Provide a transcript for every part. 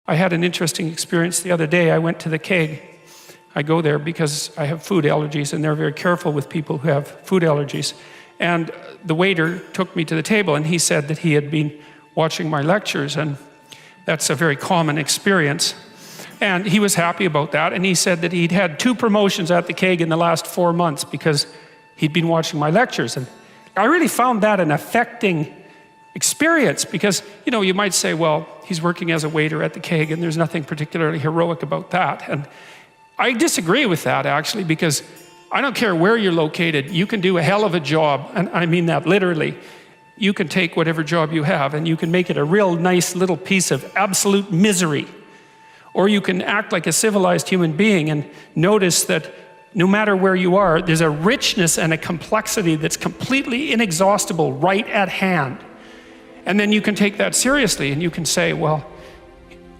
I had an interesting experience the other day. I went to the keg. I go there because I have food allergies, and they're very careful with people who have food allergies. And the waiter took me to the table, and he said that he had been watching my lectures, and that's a very common experience. And he was happy about that, and he said that he'd had 2 promotions at the keg in the last 4 months because he'd been watching my lectures. And I really found that an affecting experience because, you know, you might say, well, he's working as a waiter at the keg and there's nothing particularly heroic about that. And I disagree with that, actually, because I don't care where you're located, you can do a hell of a job, and I mean that literally. You can take whatever job you have and you can make it a real nice little piece of absolute misery. Or you can act like a civilized human being and notice that no matter where you are, there's a richness and a complexity that's completely inexhaustible right at hand. And then you can take that seriously and you can say, well,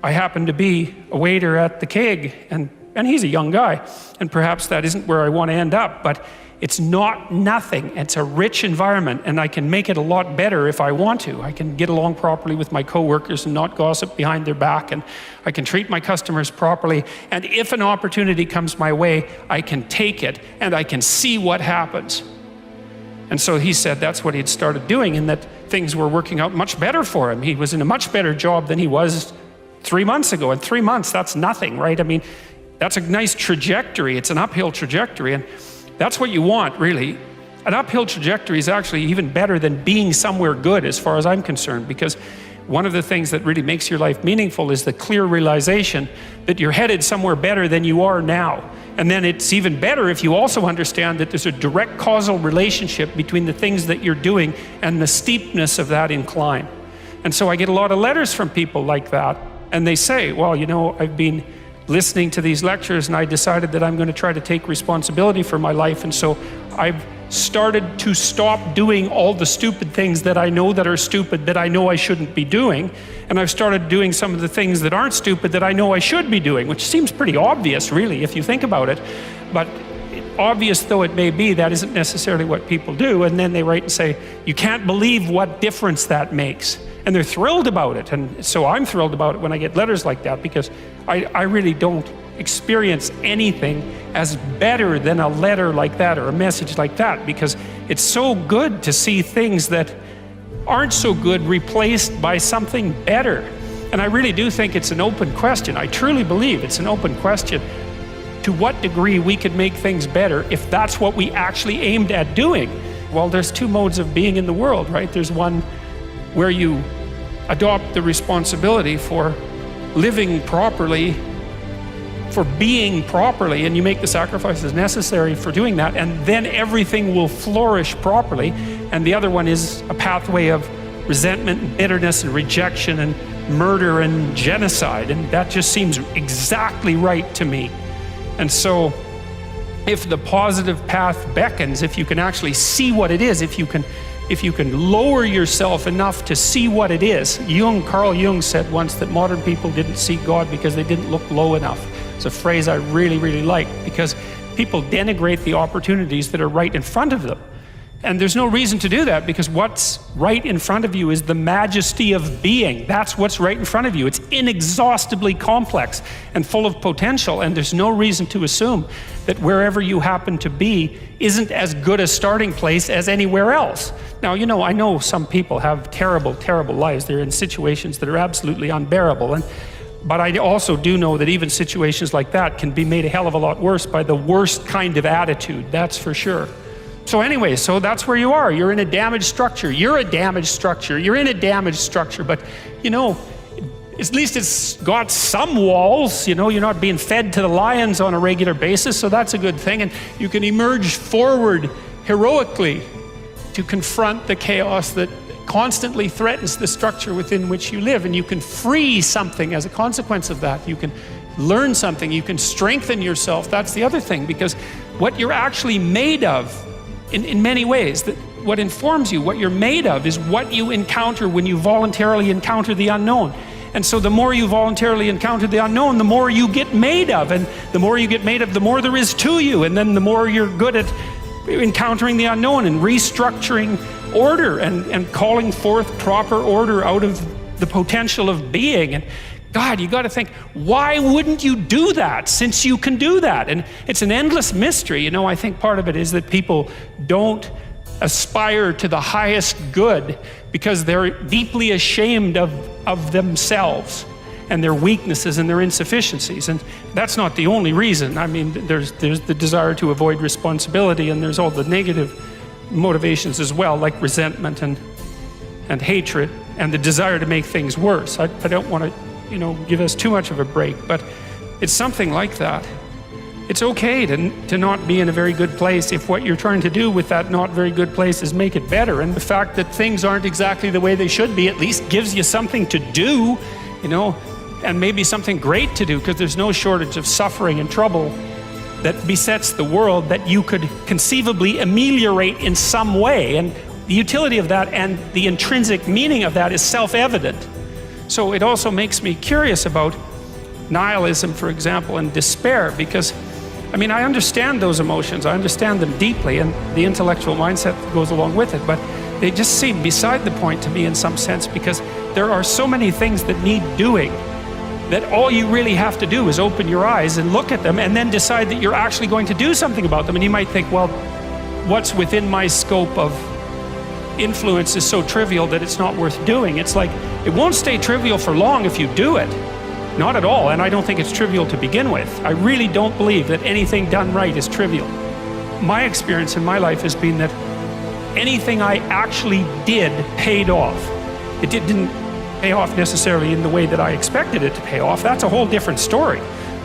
I happen to be a waiter at the keg, and he's a young guy, and perhaps that isn't where I want to end up, but it's not nothing. It's a rich environment, and I can make it a lot better if I want to. I can get along properly with my coworkers and not gossip behind their back, and I can treat my customers properly, and if an opportunity comes my way, I can take it, and I can see what happens. And so he said that's what he'd started doing, and that things were working out much better for him. He was in a much better job than he was 3 months ago, and 3 months, that's nothing, right? I mean, that's a nice trajectory. It's an uphill trajectory, and that's what you want, really. An uphill trajectory is actually even better than being somewhere good, as far as I'm concerned, because one of the things that really makes your life meaningful is the clear realization that you're headed somewhere better than you are now. And then it's even better if you also understand that there's a direct causal relationship between the things that you're doing and the steepness of that incline. And so I get a lot of letters from people like that, and they say, well, you know, I've been listening to these lectures and I decided that I'm going to try to take responsibility for my life, and so I've started to stop doing all the stupid things that I know that are stupid that I know I shouldn't be doing, and I've started doing some of the things that aren't stupid that I know I should be doing, which seems pretty obvious, really, if you think about it. But obvious though it may be, that isn't necessarily what people do. And then they write and say, you can't believe what difference that makes. And they're thrilled about it. And so I'm thrilled about it when I get letters like that, because I really don't experience anything as better than a letter like that or a message like that, because it's so good to see things that aren't so good replaced by something better. And I really do think it's an open question. I truly believe it's an open question to what degree we could make things better if that's what we actually aimed at doing. Well, there's 2 modes of being in the world, right? There's one where you adopt the responsibility for living properly, for being properly, and you make the sacrifices necessary for doing that, and then everything will flourish properly. And the other one is a pathway of resentment and bitterness and rejection and murder and genocide, and that just seems exactly right to me. And so if the positive path beckons, if you can actually see what it is, if you can lower yourself enough to see what it is. Carl Jung said once that modern people didn't see God because they didn't look low enough. It's a phrase I really, really like, because people denigrate the opportunities that are right in front of them. And there's no reason to do that, because what's right in front of you is the majesty of being. That's what's right in front of you. It's inexhaustibly complex and full of potential, and there's no reason to assume that wherever you happen to be isn't as good a starting place as anywhere else. Now, you know, I know some people have terrible, terrible lives. They're in situations that are absolutely unbearable, but I also do know that even situations like that can be made a hell of a lot worse by the worst kind of attitude, that's for sure. So anyway, so that's where you are. You're in a damaged structure. You're a damaged structure. You're in a damaged structure, but you know, at least it's got some walls. You know, you're not being fed to the lions on a regular basis, so that's a good thing. And you can emerge forward heroically to confront the chaos that constantly threatens the structure within which you live. And you can free something as a consequence of that. You can learn something. You can strengthen yourself. That's the other thing, because what you're actually made of, in many ways, that what informs you, what you're made of, is what you encounter when you voluntarily encounter the unknown. And so the more you voluntarily encounter the unknown, the more you get made of, and the more you get made of, the more there is to you, and then the more you're good at encountering the unknown and restructuring order and calling forth proper order out of the potential of being, and God, you got to think, why wouldn't you do that since you can do that? And it's an endless mystery. You know, I think part of it is that people don't aspire to the highest good because they're deeply ashamed of themselves and their weaknesses and their insufficiencies. And that's not the only reason. I mean, there's the desire to avoid responsibility, and there's all the negative motivations as well, like resentment and hatred and the desire to make things worse. I don't want to, give us too much of a break, but it's something like that. It's okay to not be in a very good place if what you're trying to do with that not very good place is make it better. And the fact that things aren't exactly the way they should be at least gives you something to do, and maybe something great to do, because there's no shortage of suffering and trouble that besets the world that you could conceivably ameliorate in some way. And the utility of that and the intrinsic meaning of that is self-evident. So it also makes me curious about nihilism, for example, and despair, because I understand those emotions, I understand them deeply, and the intellectual mindset that goes along with it, but they just seem beside the point to me in some sense, because there are so many things that need doing that all you really have to do is open your eyes and look at them and then decide that you're actually going to do something about them. And you might think, well, what's within my scope of influence is so trivial that it's not worth doing. It's like, it won't stay trivial for long if you do it. Not at all, and I don't think it's trivial to begin with. I really don't believe that anything done right is trivial. My experience in my life has been that anything I actually did paid off. It didn't pay off necessarily in the way that I expected it to pay off. That's a whole different story.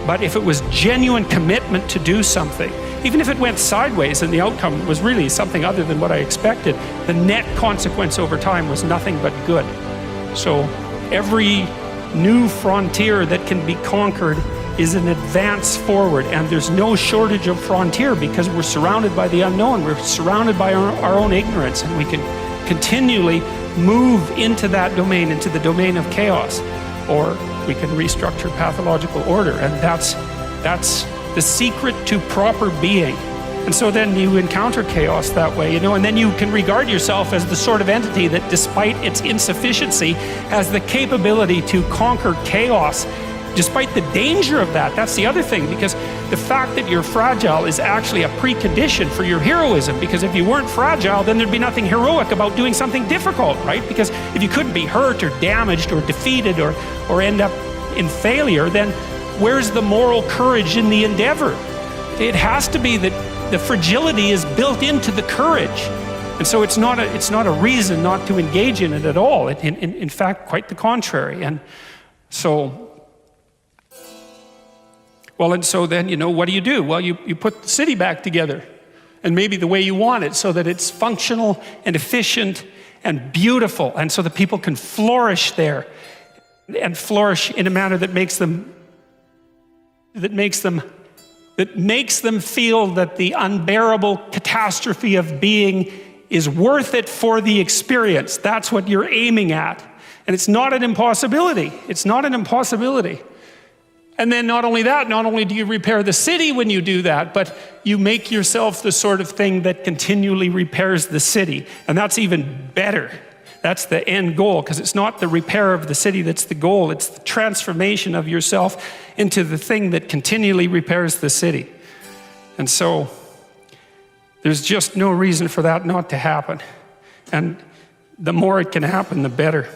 But if it was genuine commitment to do something, even if it went sideways and the outcome was really something other than what I expected, the net consequence over time was nothing but good. So every new frontier that can be conquered is an advance forward, and there's no shortage of frontier because we're surrounded by the unknown. We're surrounded by our own ignorance, and we can continually move into that domain, into the domain of chaos, or we can restructure pathological order, and that's the secret to proper being. And so then you encounter chaos that way, and then you can regard yourself as the sort of entity that, despite its insufficiency, has the capability to conquer chaos, despite the danger of that. That's the other thing, because the fact that you're fragile is actually a precondition for your heroism, because if you weren't fragile, then there'd be nothing heroic about doing something difficult, right? Because if you couldn't be hurt or damaged or defeated or end up in failure, then where's the moral courage in the endeavor? It has to be that the fragility is built into the courage. And so it's not a reason not to engage in it at all. In fact, quite the contrary. And so then, what do? Well, you put the city back together, and maybe the way you want it, so that it's functional and efficient and beautiful, and so that people can flourish there, and flourish in a manner that makes them feel that the unbearable catastrophe of being is worth it for the experience. That's what you're aiming at. And it's not an impossibility. It's not an impossibility. And then not only that, not only do you repair the city when you do that, but you make yourself the sort of thing that continually repairs the city. And that's even better. That's the end goal, because it's not the repair of the city that's the goal. It's the transformation of yourself into the thing that continually repairs the city. And so there's just no reason for that not to happen. And the more it can happen, the better.